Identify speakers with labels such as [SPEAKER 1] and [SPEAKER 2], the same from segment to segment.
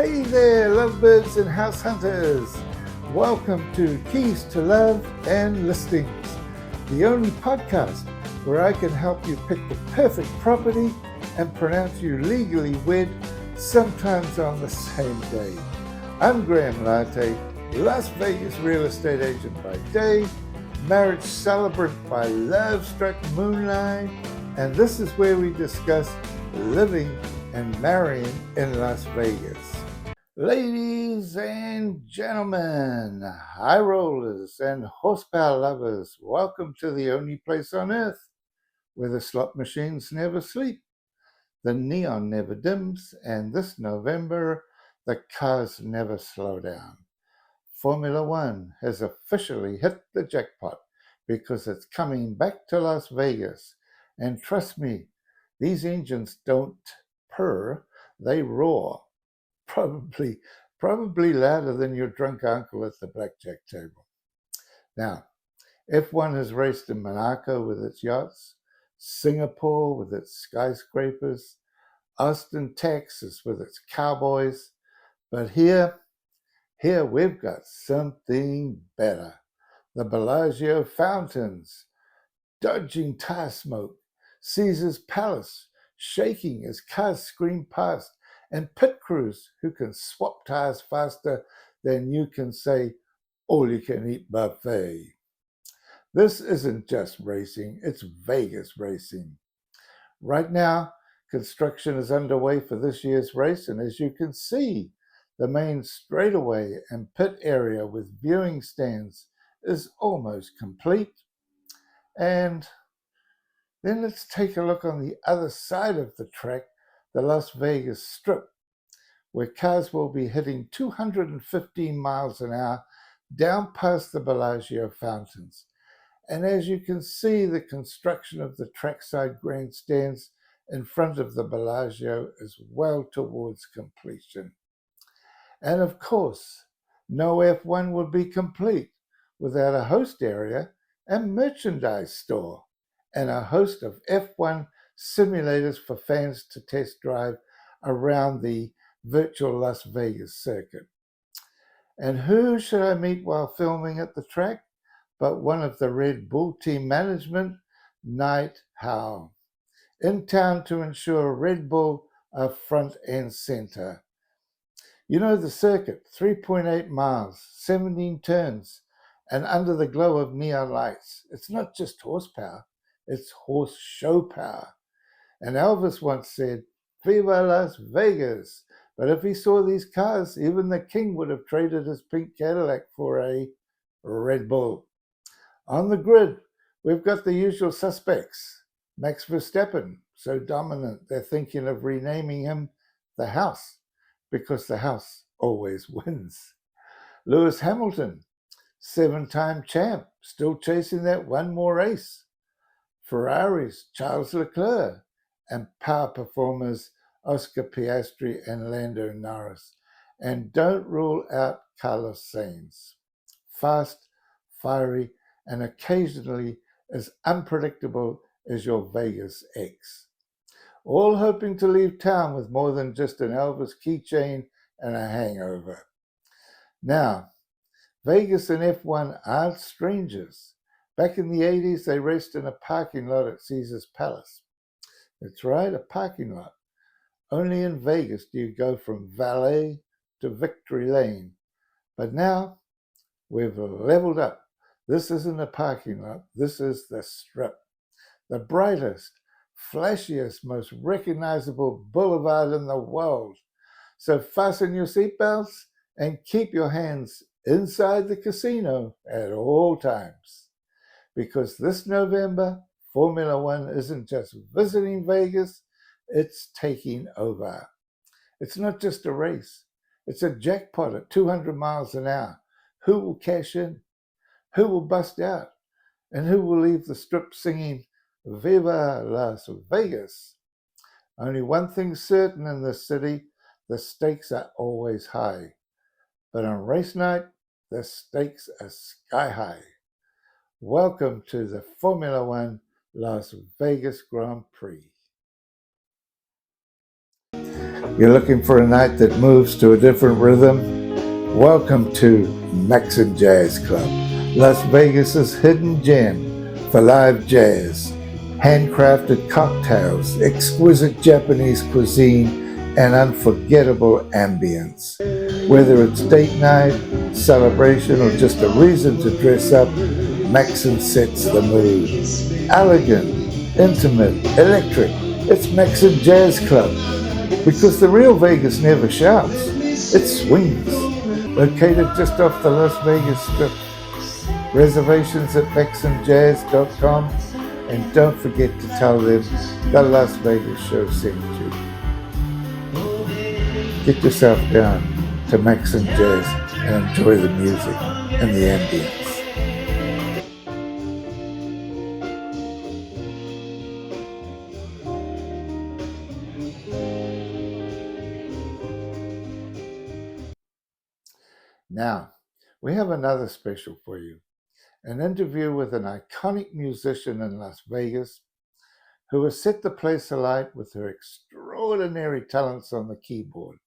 [SPEAKER 1] Hey there, lovebirds and house hunters. Welcome to Keys to Love and Listings, the only podcast where I can help you pick the perfect property and pronounce you legally wed, sometimes on the same day. I'm Graham Latte, Las Vegas real estate agent by day, marriage celebrant by love-struck moonlight, and this is where we discuss living and marrying in Las Vegas. Ladies and gentlemen, high rollers and horsepower lovers, welcome to the only place on earth where the slot machines never sleep, the neon never dims, and this November, the cars never slow down. Formula One has officially hit the jackpot because it's coming back to Las Vegas. And trust me, these engines don't purr, they roar. Probably louder than your drunk uncle at the blackjack table. Now, F1 has raced in Monaco with its yachts, Singapore with its skyscrapers, Austin, Texas with its cowboys, but here we've got something better. The Bellagio fountains, dodging tire smoke, Caesar's palace shaking as cars scream past, and pit crews who can swap tires faster than you can say all-you-can-eat buffet. This isn't just racing, it's Vegas racing. Right now, construction is underway for this year's race, and as you can see, the main straightaway and pit area with viewing stands is almost complete. And then let's take a look on the other side of the track, the Las Vegas Strip, where cars will be hitting 215 miles an hour down past the Bellagio fountains. And as you can see, the construction of the trackside grandstands in front of the Bellagio is well towards completion. And of course, no F1 would be complete without a host area and merchandise store, and a host of F1 simulators for fans to test drive around the virtual Las Vegas circuit. And who should I meet while filming at the track but one of the Red Bull team management, Knight Howe, in town to ensure Red Bull are front and center. You know the circuit, 3.8 miles, 17 turns, and under the glow of neon lights. It's not just horsepower, it's horse show power. And Elvis once said, "Viva Las Vegas." But if he saw these cars, even the king would have traded his pink Cadillac for a Red Bull. On the grid, we've got the usual suspects. Max Verstappen, so dominant they're thinking of renaming him the House, because the House always wins. Lewis Hamilton, 7-time champ, still chasing that one more race. Ferrari's Charles Leclerc, and power performers Oscar Piastri and Lando Norris. And don't rule out Carlos Sainz. Fast, fiery, and occasionally as unpredictable as your Vegas ex. All hoping to leave town with more than just an Elvis keychain and a hangover. Now, Vegas and F1 aren't strangers. Back in the 80s, they raced in a parking lot at Caesar's Palace. That's right, a parking lot. Only in Vegas do you go from valet to victory lane. But now, we've leveled up. This isn't a parking lot. This is the Strip. The brightest, flashiest, most recognizable boulevard in the world. So fasten your seatbelts and keep your hands inside the casino at all times. Because this November, Formula One isn't just visiting Vegas, it's taking over. It's not just a race. It's a jackpot at 200 miles an hour. Who will cash in? Who will bust out? And who will leave the Strip singing, "Viva Las Vegas"? Only one thing's certain in this city, the stakes are always high. But on race night, the stakes are sky high. Welcome to the Formula One Las Vegas Grand Prix. You're looking for a night that moves to a different rhythm? Welcome to Maxim Jazz Club, Las Vegas's hidden gem for live jazz, handcrafted cocktails, exquisite Japanese cuisine, and unforgettable ambience. Whether it's date night, celebration, or just a reason to dress up, Maxim sets the mood. Elegant, intimate, electric, it's Maxim Jazz Club. Because the real Vegas never shouts, it swings. Located just off the Las Vegas Strip. Reservations at maximjazz.com, and don't forget to tell them the Las Vegas show sent you. Get yourself down to Maxim Jazz and enjoy the music and the ambience. Now, we have another special for you, an interview with an iconic musician in Las Vegas who has set the place alight with her extraordinary talents on the keyboard.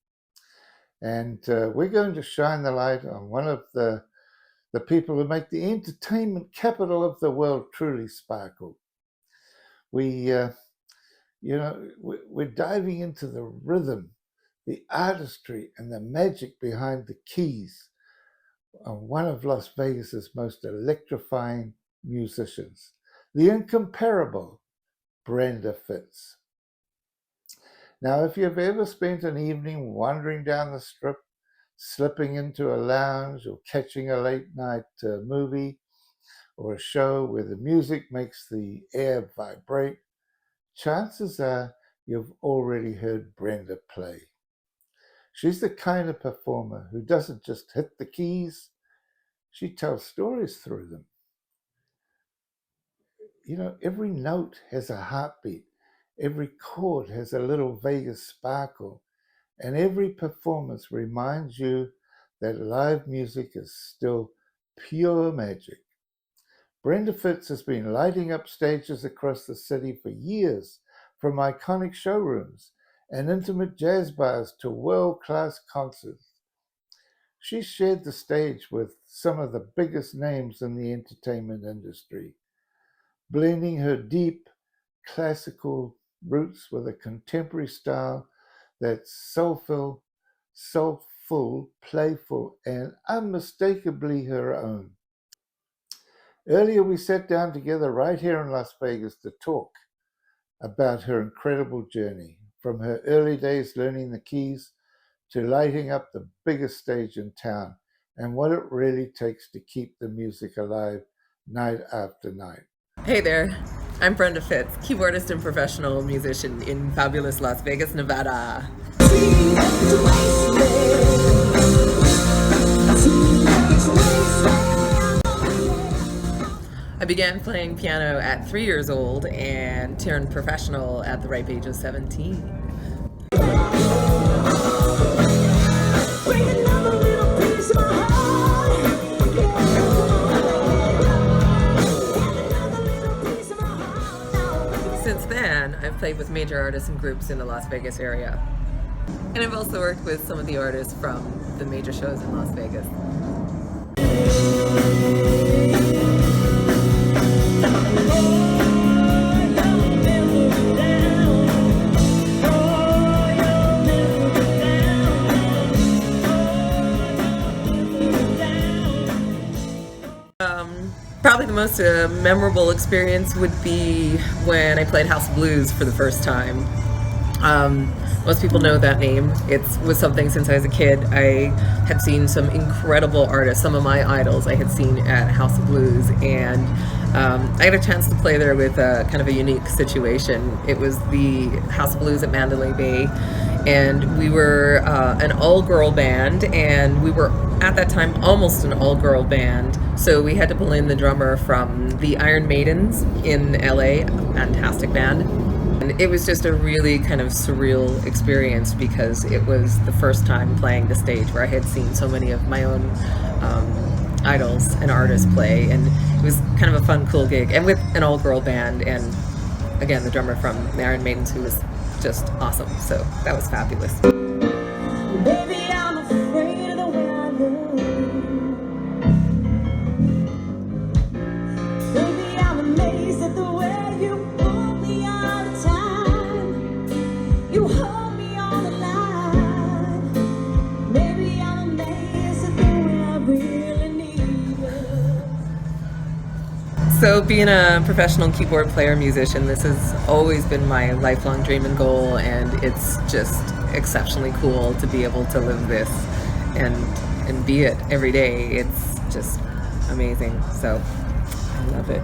[SPEAKER 1] And we're going to shine the light on one of the people who make the entertainment capital of the world truly sparkle. We're diving into the rhythm, the artistry, and the magic behind the keys of one of Las Vegas's most electrifying musicians, the incomparable Brenda Fitz. Now, if you've ever spent an evening wandering down the Strip, slipping into a lounge, or catching a late night movie or a show where the music makes the air vibrate, chances are you've already heard Brenda play. She's the kind of performer who doesn't just hit the keys, she tells stories through them. You know, every note has a heartbeat, every chord has a little Vegas sparkle, and every performance reminds you that live music is still pure magic. Brenda Fitz has been lighting up stages across the city for years, from iconic showrooms and intimate jazz bars to world-class concerts. She's shared the stage with some of the biggest names in the entertainment industry, blending her deep classical roots with a contemporary style that's soulful, playful, and unmistakably her own. Earlier, we sat down together right here in Las Vegas to talk about her incredible journey, from her early days learning the keys to lighting up the biggest stage in town, and what it really takes to keep the music alive night after night.
[SPEAKER 2] Hey there, I'm Brenda Fitz, keyboardist and professional musician in fabulous Las Vegas, Nevada. I began playing piano at 3 years old and turned professional at the ripe age of 17. Since then, I've played with major artists and groups in the Las Vegas area. And I've also worked with some of the artists from the major shows in Las Vegas. Probably the most memorable experience would be when I played House of Blues for the first time. Most people know that name. It was something since I was a kid. I had seen some incredible artists, some of my idols I had seen at House of Blues, and I had a chance to play there with kind of a unique situation. It was the House of Blues at Mandalay Bay, and we were an all-girl band, and we were at that time almost an all-girl band, so we had to pull in the drummer from the Iron Maidens in LA, a fantastic band. And it was just a really kind of surreal experience because it was the first time playing the stage where I had seen so many of my own idols and artists play, and it was kind of a fun, cool gig, and with an all-girl band, and again the drummer from the Iron Maidens, who was just awesome. So that was fabulous.
[SPEAKER 3] Baby, I'm afraid of the way I look. Baby, I'm amazed at the way you pull me out of time. You hold me on the line. Baby, I'm amazed at the way I really need you.
[SPEAKER 2] So being a professional keyboard player musician, this has always been my lifelong dream and goal, and it's just exceptionally cool to be able to live this and be it every day. It's just amazing. So I love it.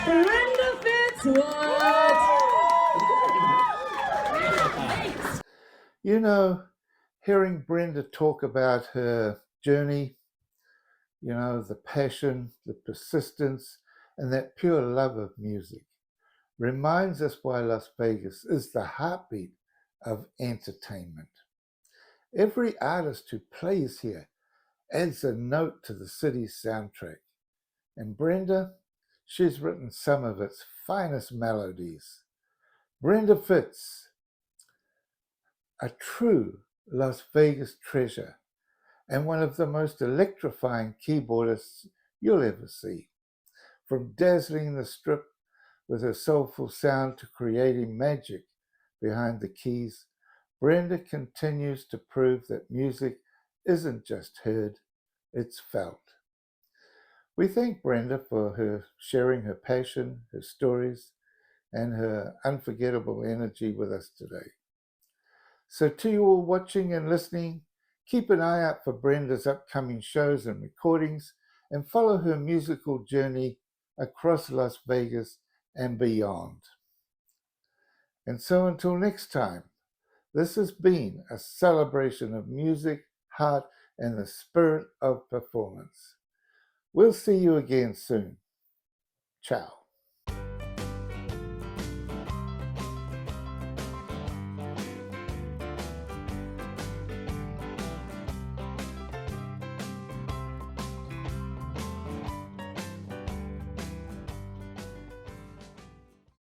[SPEAKER 3] Brenda, Fitz, what?
[SPEAKER 1] You know, hearing Brenda talk about her journey, the passion, the persistence, and that pure love of music reminds us why Las Vegas is the heartbeat of entertainment. Every artist who plays here adds a note to the city's soundtrack. And Brenda, she's written some of its finest melodies. Brenda Fitz, a true Las Vegas treasure and one of the most electrifying keyboardists you'll ever see. From dazzling the strip with her soulful sound to creating magic behind the keys, Brenda continues to prove that music isn't just heard, it's felt. We thank Brenda for her sharing her passion, her stories, and her unforgettable energy with us today. So, to you all watching and listening, keep an eye out for Brenda's upcoming shows and recordings and follow her musical journey across Las Vegas and beyond. And so, until next time, this has been a celebration of music, heart, and the spirit of performance. We'll see you again soon. Ciao.